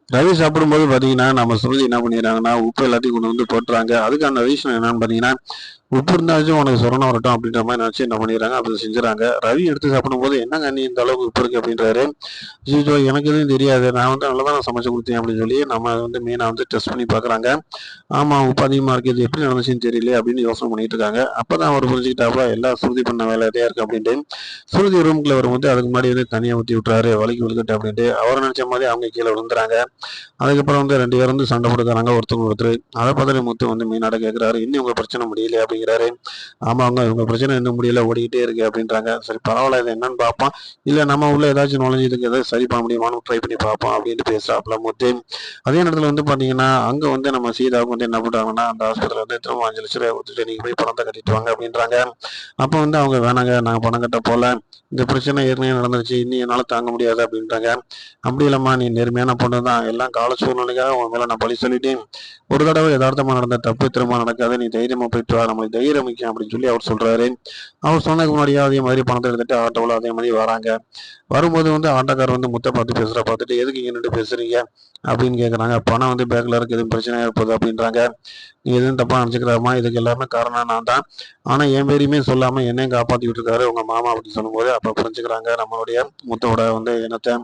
ரவி சாப்பிடும்போது பார்த்தீங்கன்னா, நம்ம சுருதி என்ன பண்ணிடுறாங்கன்னா, உப்பு எல்லாத்தையும் கொண்டு வந்து போட்டுறாங்க. அதுக்கான ரீசன் என்னன்னு பார்த்தீங்கன்னா, உப்பு இருந்தாச்சும் உனக்கு சொரணை வரட்டும் அப்படின்ற மாரி நெனச்சு என்ன பண்ணிடுறாங்க, அப்படி செஞ்சுறாங்க. ரவி எடுத்து சாப்பிடும்போது, "என்னங்க அண்ணி இந்த அளவுக்கு உப்பு இருக்கு?" அப்படின்றாரு. அச்சச்சோ! எனக்கு எதுவும் தெரியாது. நான் வந்து நல்லா தான் சமைச்சு குடுத்தேன் அப்படின்னு சொல்லி, நம்ம வந்து மீன வந்து டெஸ்ட் பண்ணி பார்க்குறாங்க. ஆமா, உப்பு அதிகமா இருக்கு. இது எப்படி நடந்துச்சுன்னு தெரியலையே அப்படின்னு யோசனை பண்ணிட்டு இருக்காங்க. அப்பதான் அவரு புரிஞ்சுக்கிட்டாப்புல, எல்லாம் சுருதி பண்ண வேலை தான் இருக்கு அப்படின்ட்டு. சுருதி ரூம்குள்ள வரும்போது, அதுக்கு முன்னாடி வந்து தண்ணிய ஊத்தி விட்டுறாரு. வலிக்கி விழுகட்டும் அப்படின்ட்டு. அவரு நெனச்ச மாரி அவங்க கீழ விழுந்துறாங்க. அதுக்கப்புறம் வந்து 2 பேரும் வந்து சண்டை போட்டுக்கிறாங்க ஒருத்தவங்க ஒருத்தர். அத பார்த்துட்டு முத்து வந்து மீனாட்ட கேட்கிறாரு, "இன்னும் உங்க பிரச்சனை முடியலையா?" அப்படிங்கிறாரு. "ஆமாங்க, உங்க பிரச்சனை இன்னும் முடியல. ஓடிக்கிட்டே இருக்கு" அப்படின்றாங்க. "சரி பரவால்ல. இது என்னன்னு பார்ப்போம். இல்ல நம்ம உள்ள ஏதாச்சும் நுழைஞ்சு இதுக்கு ஏதாவது சரி பண்ண முடியுமான்னு ட்ரை பண்ணி பார்ப்போம்" அப்படின்ட்டு பேசுறாப்புல முத்து. அதே நேரத்துல வந்து பார்த்தீங்கன்னா, அங்க வந்து நம்ம சீதாவுக்கு வந்து என்ன பண்றாங்கன்னா, அந்த ஆஸ்பத்திரியில வந்து திரும்ப ரூ. 5,00,000 குடுத்துட்டு, "நீங்க போய் பணத்த கட்டிட்டு வாங்க" அப்படின்றாங்க. அப்ப வந்து அவங்க, "வேணாங்க, நாங்க பணம் கட்ட போல. இந்த பிரச்சனை ஏற்கனவே நடந்துருச்சு. இனி என்னால தாங்க முடியாது" அப்படின்றாங்க. "அப்படி இல்லம்மா, நீ நேர்மையான பொண்ணு தான். எல்லாம் கால சூழ்நிலைக்காக உன் மேல நான் பழி சொல்லிட்டேன். ஒரு தடவ எதார்த்தமா நடந்த தப்பு திரும்ப நடக்காது. நீ தைரியமா போயிட்டு வா. நம்மளுக்கு தைரியம் முக்கியம்" அப்படின்னு சொல்லி அவர் சொல்றாரு. அவர் சொன்னதுக்கு முன்னாடியே அதே மாதிரி பணத்த எடுத்துட்டு ஆட்டோல அதே மாதிரி வராங்க. வரும்போது வந்து ஆட்டோக்காரர் வந்து முத்த பார்த்து பார்த்துட்டு, "எதுக்கு இங்க நின்னுட்டு பேசுறீங்க?" அப்படின்னு கேட்குறாங்க. "பணம் வந்து பேக்ல இருக்கு. எதுவும் பிரச்சனையா போகுது" அப்படின்றாங்க. "நீ எதுவும் தப்பா நெனச்சுக்கிறாதம்மா. இதுக்கு எல்லாமே காரணம் நான் தான். ஆனா என் பேரையுமே சொல்லாம என்னையும் காப்பாத்தி விட்டுருக்காரு உங்க மாமா" அப்படின்னு சொல்லும்போது, அப்ப புரிஞ்சுக்கிறாங்க நம்மளுடைய முத்துவோட வந்து எண்ணத்த.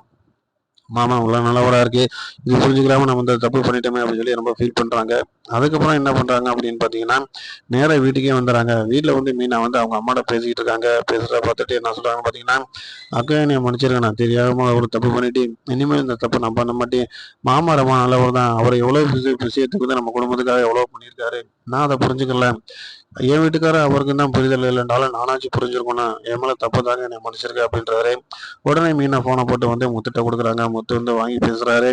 மாமா இவ்வளோ நல்லவரா இருக்கு. இது புரிஞ்சுக்கிறாம நம்ம இந்த தப்பு பண்ணிட்டோமே அப்படின்னு சொல்லி ரொம்ப ஃபீல் பண்றாங்க. அதுக்கப்புறம் என்ன பண்றாங்க அப்படின்னு பார்த்தீங்கன்னா, நேரா வீட்டுக்கே வந்துர்றாங்க. வீட்ல வந்து மீனா வந்து அவங்க அம்மாட்ட பேசிக்கிட்டு இருக்காங்க. பேசுறத பார்த்துட்டு என்ன சொல்றாங்கன்னு பார்த்தீங்கன்னா, "அக்கா என்னைய மன்னிச்சிருங்க. நான் தெரியாம ஒரு தப்பு பண்ணிட்டேன். இனிமேல் இந்த தப்ப நான் பண்ண மாட்டேன். மாமா ரொம்ப நல்லவர் தான். அவரு எவ்வளோ விஷயத்துக்கு வந்து நம்ம குடும்பத்துக்காக எவ்வளோ பண்ணியிருக்காரு. நான் அத புரிஞ்சுக்கல. என் வீட்டுக்காரர் அவருக்கு தான் புரிதல் இல்லைனாலும் நானாச்சும் புரிஞ்சிருக்கணும். என் மேல தப்பு தாங்க என்னை மன்னிச்சிருங்க" அப்படின்றாரு. உடனே மீனா ஃபோன போட்டு வந்து முத்துட்ட குடுக்குறாங்க. முத்து வந்து வாங்கி பேசுறாரு.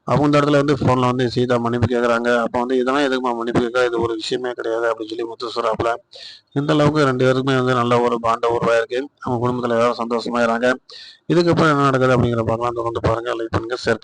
அவங்க இந்த இடத்துல வந்து ஃபோன்ல வந்து சீதா மன்னிப்பு கேட்குறாங்க. அப்ப வந்து, "இதெல்லாம் எதுக்கும்மா மன்னிப்பு கேட்க? இது ஒரு விஷயமே கிடையாது" அப்படின்னு சொல்லி முத்து சொல்றாப்புல. இந்த அளவுக்கு 2 பேருக்குமே வந்து நல்ல ஒரு பாண்ட் உருவாயிருக்கு. அவங்க குடும்பத்துல எல்லாரும் சந்தோஷமாயிறாங்க. இதுக்கப்புறம் என்ன நடக்குது அப்படிங்கிறத பார்க்கலாம். தொடர்ந்து பாருங்க. லைக் பண்ணுங்க. ஷேர் பண்ணுங்க.